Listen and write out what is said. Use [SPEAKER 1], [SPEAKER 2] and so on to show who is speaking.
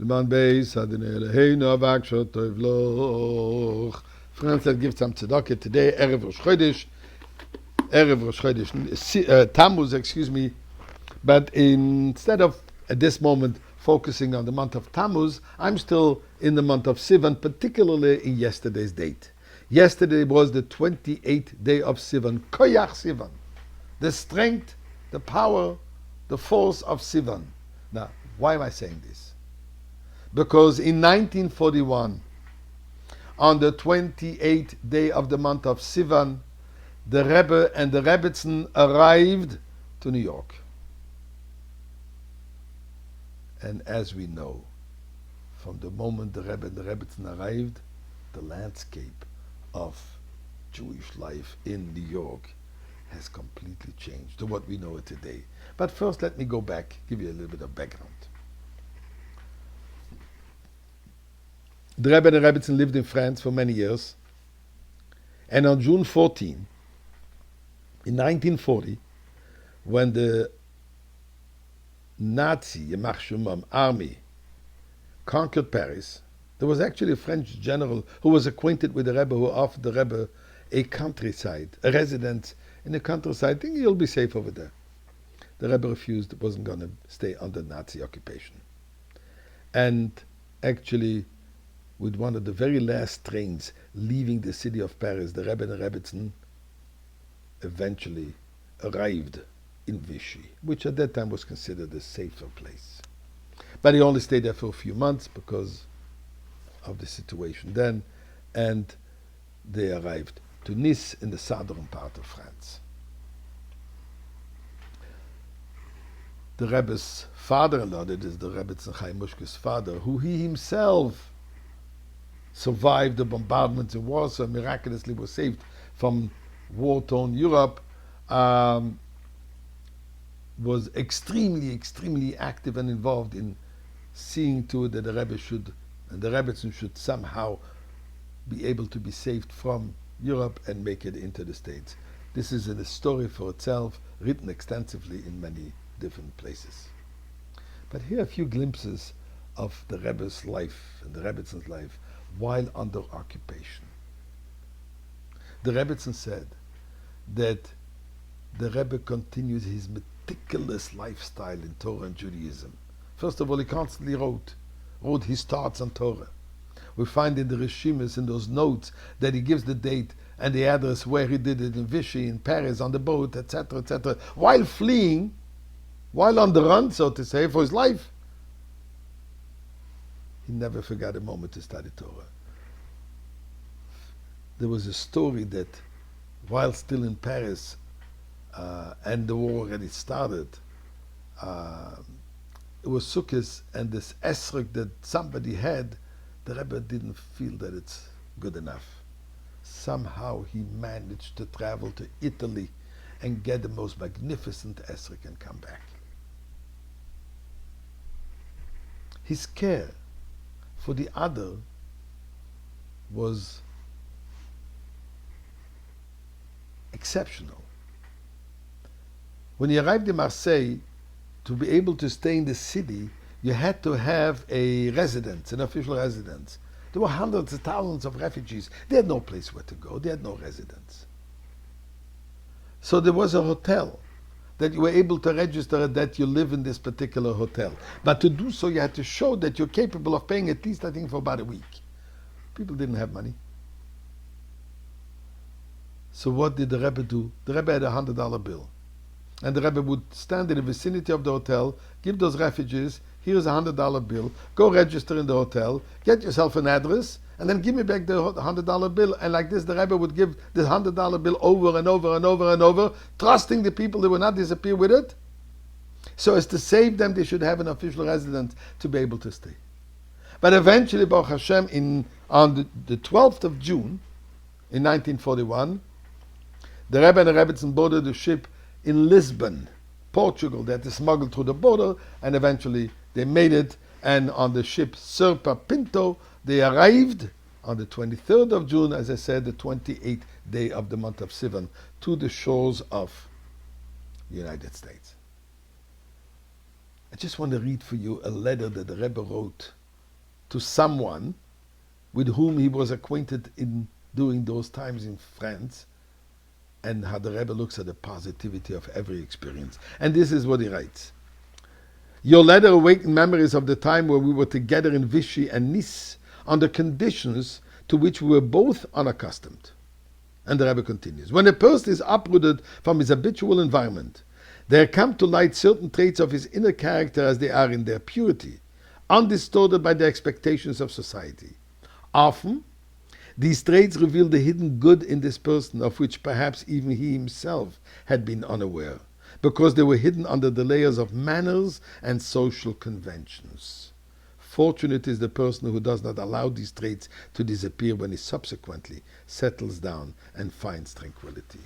[SPEAKER 1] Friends that give some tzedakah today, Erev Rosh Chodesh, Tammuz, excuse me. But instead of, at this moment, focusing on the month of Tammuz, I'm still in the month of Sivan, particularly in yesterday's date. Yesterday was the 28th day of Sivan, Koyach Sivan. The strength, the power, the force of Sivan. Now, why am I saying this? Because in 1941, on the 28th day of the month of Sivan, the Rebbe and the Rebbetzin arrived to New York. And as we know, from the moment the Rebbe and the Rebbetzin arrived, the landscape of Jewish life in New York has completely changed to what we know it today. But first, let me go back, give you a little bit of background. The Rebbe and the Rebbetzin lived in France for many years. And on June 14, in 1940, when the Nazi Yamach Shumam army conquered Paris, there was actually a French general who was acquainted with the Rebbe, who offered the Rebbe a countryside, a residence in the countryside. Think you'll be safe over there. The Rebbe refused, wasn't going to stay under Nazi occupation. And actually, with one of the very last trains leaving the city of Paris, the Rebbe and the Rebbetzin eventually arrived in Vichy, which at that time was considered a safer place. But he only stayed there for a few months because of the situation then, and they arrived to Nice in the southern part of France. The Rebbe's father-in-law, that is the Rebbetzin Chaim Mushke's father, who he himself survived the bombardments in Warsaw, miraculously was saved from war-torn Europe, was extremely active and involved in seeing to it that the Rebbe should, and the Rebbetzin should somehow be able to be saved from Europe and make it into the States. This is a story for itself, written extensively in many different places. But here are a few glimpses of the Rebbe's life and the Rebbetzins' life while under occupation. The Rebbetzin said that the Rebbe continued his meticulous lifestyle in Torah and Judaism. First of all, he constantly wrote his thoughts on Torah. We find in the Rishimis, in those notes, that he gives the date and the address where he did it in Vichy, in Paris, on the boat, etc., etc., while fleeing, while on the run, so to say, for his life. He never forgot a moment to study Torah. There was a story that while still in Paris, and the war already started, it was Sukkot, and this esrog that somebody had, the Rebbe didn't feel that it's good enough. Somehow he managed to travel to Italy and get the most magnificent esrog and come back. His care for the other was exceptional. When he arrived in Marseille, to be able to stay in the city, you had to have a residence, an official residence. There were hundreds of thousands of refugees. They had no place where to go. They had no residence. So there was a hotel that you were able to register that you live in this particular hotel. But to do so, you had to show that you're capable of paying at least, I think, for about a week. People didn't have money. So what did the Rebbe do? The Rebbe had $100 bill. And the Rebbe would stand in the vicinity of the hotel, give those refugees, here's a $100 bill, go register in the hotel, get yourself an address, and then give me back the $100 bill. And like this, the Rebbe would give the $100 bill over and over and over and over, trusting the people they would not disappear with it. So as to save them, they should have an official residence to be able to stay. But eventually, Baruch Hashem, on the 12th of June, in 1941, the Rebbe and the Rebbetzin boarded the ship in Lisbon, Portugal. They had to smuggle through the border, and eventually they made it. And on the ship Serpa Pinto, they arrived on the 23rd of June, as I said, the 28th day of the month of Sivan, to the shores of the United States. I just want to read for you a letter that the Rebbe wrote to someone with whom he was acquainted in during those times in France, and how the Rebbe looks at the positivity of every experience. And this is what he writes. Your letter awakened memories of the time where we were together in Vichy and Nice under conditions to which we were both unaccustomed. And the Rebbe continues. When a person is uprooted from his habitual environment, there come to light certain traits of his inner character as they are in their purity, undistorted by the expectations of society. Often, these traits reveal the hidden good in this person, of which perhaps even he himself had been unaware, because they were hidden under the layers of manners and social conventions. Fortunate is the person who does not allow these traits to disappear when he subsequently settles down and finds tranquility.